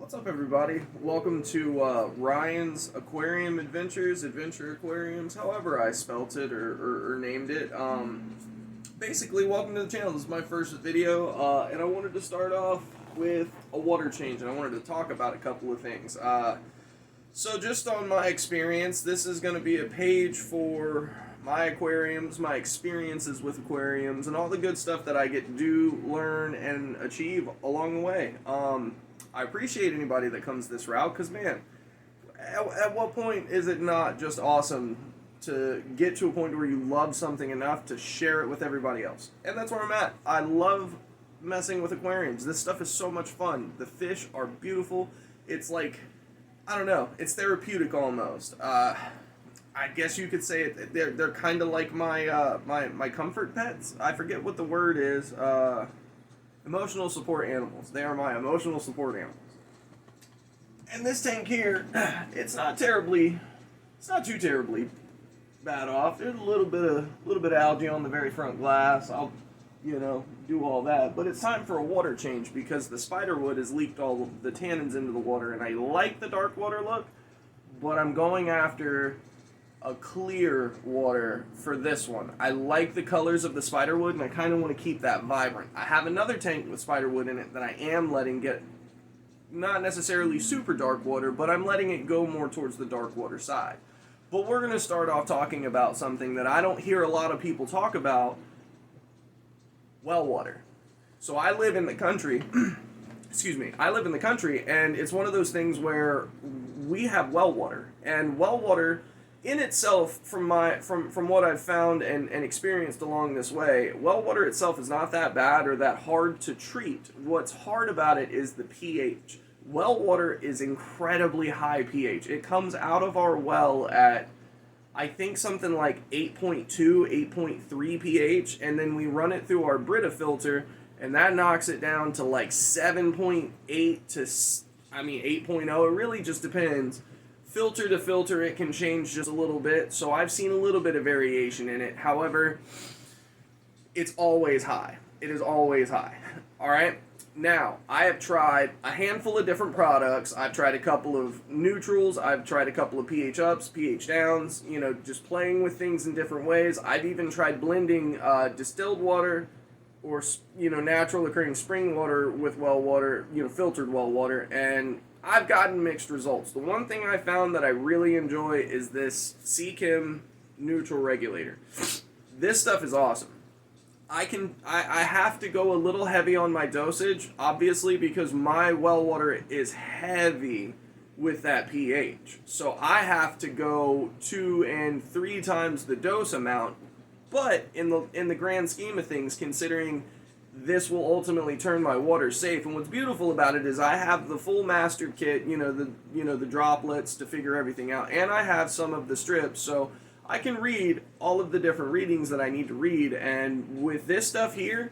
What's up, everybody? Welcome to Ryan's Aquarium Adventures, Adventure Aquariums, however I spelt it or named it. Basically, welcome to the channel. This is my first video, and I wanted to start off with a water change, and I wanted to talk about a couple of things. So just on my experience, this is going to be a page for my aquariums, my experiences with aquariums, and all the good stuff that I get to do, learn, and achieve along the way. I appreciate anybody that comes this route, because, man, at what point is it not just awesome to get to a point where you love something enough to share it with everybody else? And that's where I'm at. I love messing with aquariums. This stuff is so much fun. The fish are beautiful. It's like, I don't know, it's therapeutic almost. I guess you could say it. They're kind of like my comfort pets. I forget what the word is. Emotional support animals. They are my emotional support animals. And this tank here, it's not too terribly bad off. There's a little bit of algae on the very front glass. I'll, do all that. But it's time for a water change because the spiderwood has leaked all of the tannins into the water, and I like the dark water look, but I'm going after a clear water for this one. I like the colors of the spiderwood, and I kind of want to keep that vibrant. I have another tank with spiderwood in it that I am letting get not necessarily super dark water, but I'm letting it go more towards the dark water side. But we're going to start off talking about something that I don't hear a lot of people talk about: well water. So I live in the country, I live in the country, and it's one of those things where we have well water, and well water in itself, from what I've found and experienced along this way, well water itself is not that bad or that hard to treat. What's hard about it is the pH. Well water is incredibly high pH. It comes out of our well at, I think, something like 8.2, 8.3 pH, and then we run it through our Brita filter, and that knocks it down to like 7.8 to, 8.0. It really just depends. Filter to filter, it can change just a little bit, so I've seen a little bit of variation in it. However, it's always high. It is always high. All right? Now, I have tried a handful of different products. I've tried a couple of neutrals. I've tried a couple of pH ups, pH downs, just playing with things in different ways. I've even tried blending distilled water or, natural occurring spring water with well water, filtered well water, and I've gotten mixed results. The one thing I found that I really enjoy is this Seachem neutral regulator. This stuff is awesome. I have to go a little heavy on my dosage, obviously, because my well water is heavy with that pH. So I have to go 2 and 3 times the dose amount. But in the grand scheme of things, considering this will ultimately turn my water safe, and what's beautiful about it is I have the full master kit, the droplets to figure everything out, and I have some of the strips, so I can read all of the different readings that I need to read. And with this stuff here,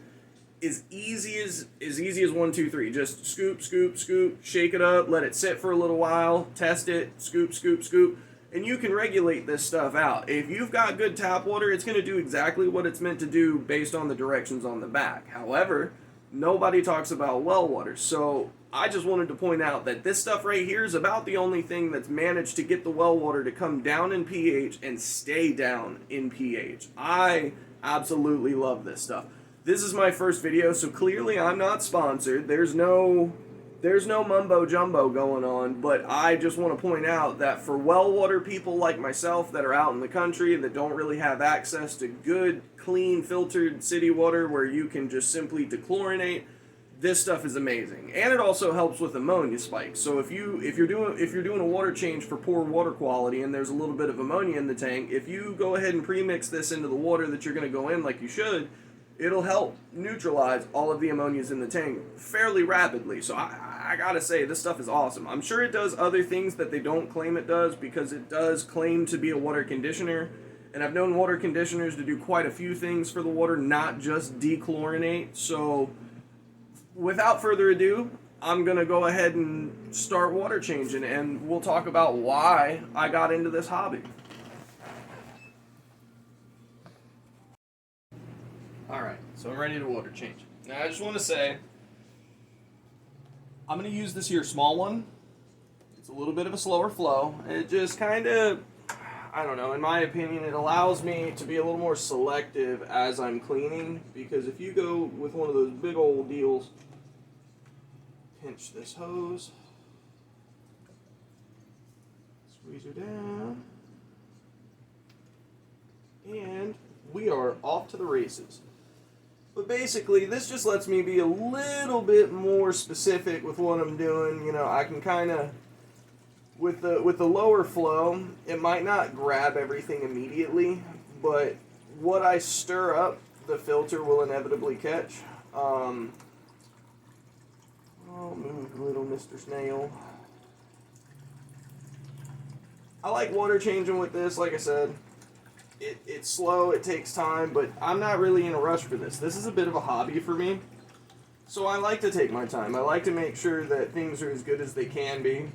as easy as 1, 2, 3. Just scoop, scoop, scoop, shake it up, let it sit for a little while, test it, scoop, scoop, scoop. And you can regulate this stuff out. If you've got good tap water, it's going to do exactly what it's meant to do based on the directions on the back. However, nobody talks about well water. So I just wanted to point out that this stuff right here is about the only thing that's managed to get the well water to come down in pH and stay down in pH. I absolutely love this stuff. This is my first video, so clearly I'm not sponsored. There's no mumbo jumbo going on, but I just want to point out that for well water people like myself that are out in the country and that don't really have access to good, clean, filtered city water where you can just simply dechlorinate, this stuff is amazing. And it also helps with ammonia spikes. So if you're doing a water change for poor water quality and there's a little bit of ammonia in the tank, if you go ahead and premix this into the water that you're going to go in like you should, it'll help neutralize all of the ammonias in the tank fairly rapidly. So I gotta say, this stuff is awesome. I'm sure it does other things that they don't claim it does, because it does claim to be a water conditioner. And I've known water conditioners to do quite a few things for the water, not just dechlorinate. So without further ado, I'm gonna go ahead and start water changing, and we'll talk about why I got into this hobby. Alright, so I'm ready to water change. Now I just want to say, I'm going to use this here small one. It's a little bit of a slower flow. It just kind of, I don't know, in my opinion, it allows me to be a little more selective as I'm cleaning, because if you go with one of those big old deals, pinch this hose, squeeze her down, and we are off to the races. But basically, this just lets me be a little bit more specific with what I'm doing. You know, I can kind of, with the lower flow, it might not grab everything immediately, but what I stir up, the filter will inevitably catch. I'll move little Mr. Snail. I like water changing with this, like I said. It's slow, it takes time, but I'm not really in a rush for this. This is a bit of a hobby for me, so I like to take my time. I like to make sure that things are as good as they can be.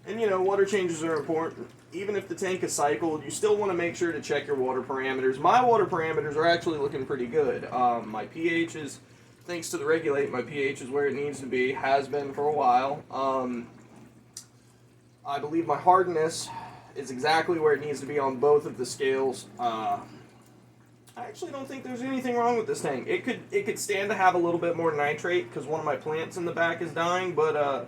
And you know, water changes are important. Even if the tank is cycled, you still want to make sure to check your water parameters. My water parameters are actually looking pretty good. My pH is, thanks to the regulate, my pH is where it needs to be, has been for a while. I believe my hardness is exactly where it needs to be on both of the scales. I actually don't think there's anything wrong with this tank. It could stand to have a little bit more nitrate because one of my plants in the back is dying, but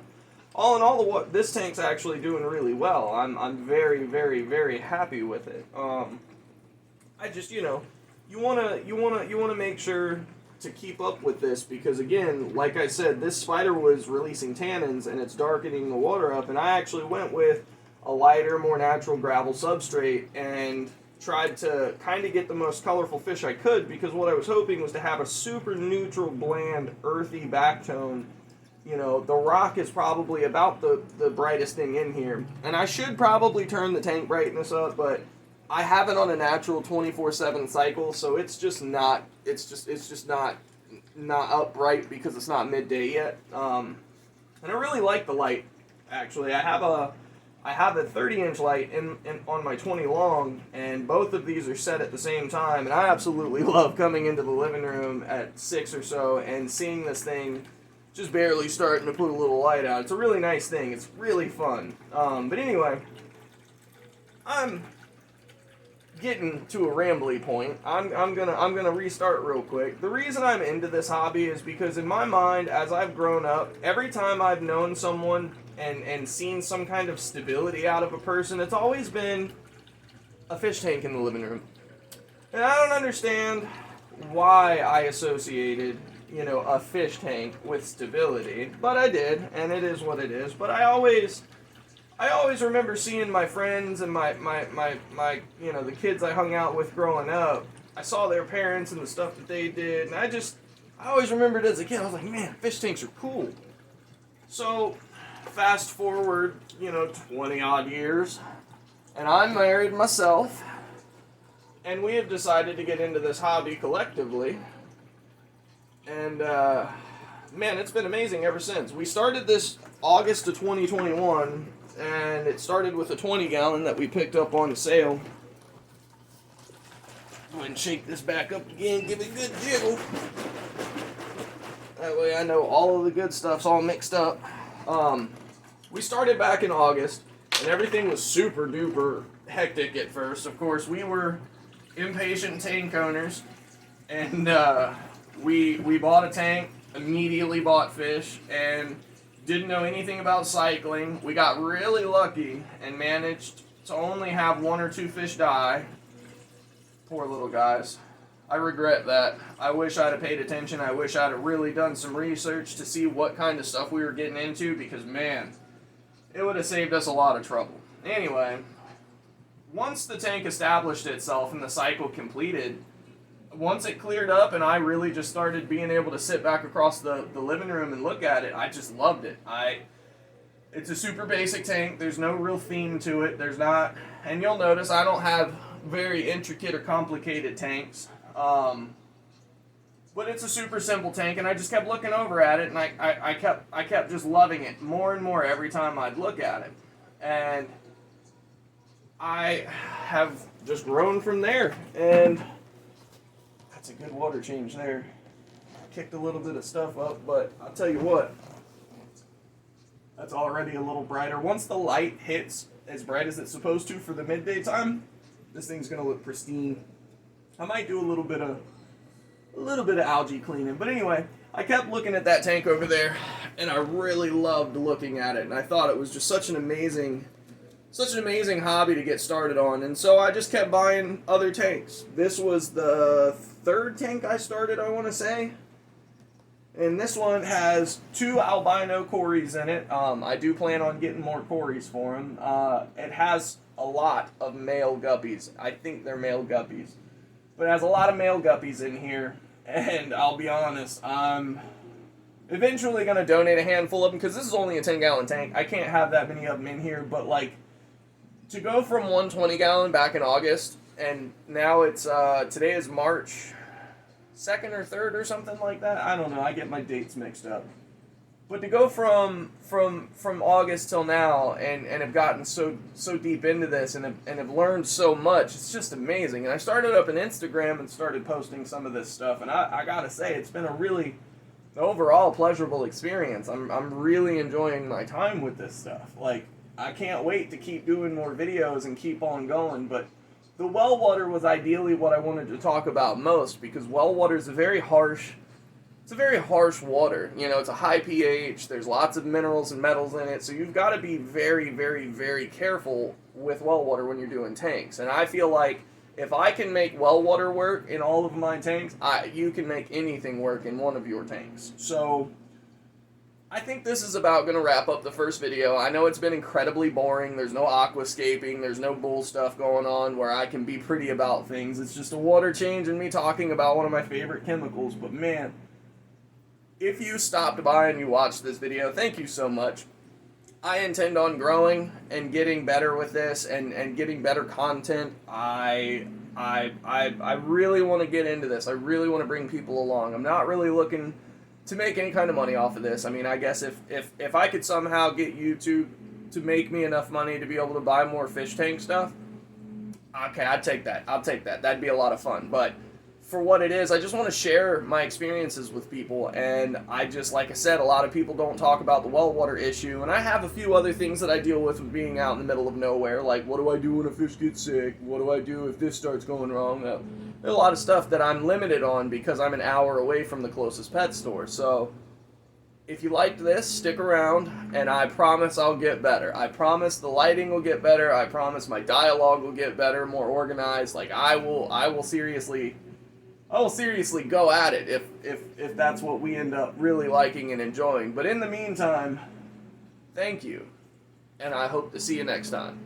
all in all, this tank's actually doing really well. I'm very, very, very happy with it. I just, you know, you wanna make sure to keep up with this, because again, like I said, this spider was releasing tannins and it's darkening the water up, and I actually went with a lighter, more natural gravel substrate and tried to kind of get the most colorful fish I could, because what I was hoping was to have a super neutral, bland, earthy back tone. You know, the rock is probably about the brightest thing in here, and I should probably turn the tank brightness up, but I have it on a natural 24/7 cycle, so it's just not up bright because it's not midday yet. And I really like the light. Actually, I have a 30-inch light in on my 20 long, and both of these are set at the same time, and I absolutely love coming into the living room at 6 or so and seeing this thing just barely starting to put a little light out. It's a really nice thing. It's really fun. But anyway, I'm getting to a rambly point. I'm gonna restart real quick. The reason I'm into this hobby is because in my mind, as I've grown up, every time I've known someone and seen some kind of stability out of a person, it's always been a fish tank in the living room. And I don't understand why I associated, you know, a fish tank with stability, but I did, and it is what it is. But I always remember seeing my friends and my you know, the kids I hung out with growing up. I saw their parents and the stuff that they did, and I always remembered as a kid, I was like, man, fish tanks are cool. So fast forward, you know, 20 odd years, and I'm married myself, and we have decided to get into this hobby collectively. And man, it's been amazing ever since. We started this August of 2021, and it started with a 20-gallon that we picked up on sale. Go ahead and shake this back up again, give it a good jiggle. That way I know all of the good stuff's all mixed up. We started back in August, and everything was super duper hectic at first. Of course, we were impatient tank owners, and we bought a tank, immediately bought fish, and didn't know anything about cycling. We got really lucky and managed to only have 1 or 2 fish die. Poor little guys. I regret that. I wish I'd have paid attention. I wish I'd have really done some research to see what kind of stuff we were getting into, because man, it would have saved us a lot of trouble. Anyway, once the tank established itself and the cycle completed, once it cleared up and I really just started being able to sit back across the living room and look at it, I just loved it. It's a super basic tank. There's no real theme to it. There's not, and you'll notice I don't have very intricate or complicated tanks. But it's a super simple tank, and I just kept looking over at it, and I kept just loving it more and more every time I'd look at it. And I have just grown from there, and that's a good water change there. Kicked a little bit of stuff up, but I'll tell you what, That's already a little brighter. Once the light hits as bright as it's supposed to for the midday time, this thing's gonna look pristine. I might do a little bit of algae cleaning, but anyway, I kept looking at that tank over there, and I really loved looking at it, and I thought it was just such an amazing hobby to get started on, and so I just kept buying other tanks. This was the third tank I started, I want to say. And this one has 2 albino cories in it. I do plan on getting more cories for them. It has a lot of male guppies. I think they're male guppies. But it has a lot of male guppies in here. And I'll be honest, I'm eventually going to donate a handful of them, because this is only a 10-gallon tank. I can't have that many of them in here. But, like, to go from 1 20-gallon back in August, and now it's, today is March 2nd or 3rd or something like that. I don't know. I get my dates mixed up. But to go from August till now and have gotten so deep into this and have learned so much, it's just amazing. And I started up an Instagram and started posting some of this stuff, and I gotta say, it's been a really overall pleasurable experience. I'm really enjoying my time with this stuff. Like, I can't wait to keep doing more videos and keep on going, but the well water was ideally what I wanted to talk about most, because well water is a very harsh water. You know, it's a high pH, there's lots of minerals and metals in it, so you've got to be very, very, very careful with well water when you're doing tanks. And I feel like if I can make well water work in all of my tanks, you can make anything work in one of your tanks. So I think this is about going to wrap up the first video. I know it's been incredibly boring. There's no aquascaping. There's no bull stuff going on where I can be pretty about things. It's just a water change and me talking about one of my favorite chemicals. But man, if you stopped by and you watched this video, thank you so much. I intend on growing and getting better with this and getting better content. I really want to get into this. I really want to bring people along. I'm not really looking to make any kind of money off of this. I mean, I guess if I could somehow get YouTube to make me enough money to be able to buy more fish tank stuff, okay, I'd take that. I'll take that. That'd be a lot of fun. But for what it is, I just want to share my experiences with people, and I just, like I said, a lot of people don't talk about the well water issue, and I have a few other things that I deal with being out in the middle of nowhere, like what do I do when a fish gets sick, what do I do if this starts going wrong. There's a lot of stuff that I'm limited on because I'm an hour away from the closest pet store. So if you liked this, stick around, and I promise I'll get better. I promise the lighting will get better. I promise my dialogue will get better, more organized. Like, I will seriously go at it if that's what we end up really liking and enjoying. But in the meantime, thank you, and I hope to see you next time.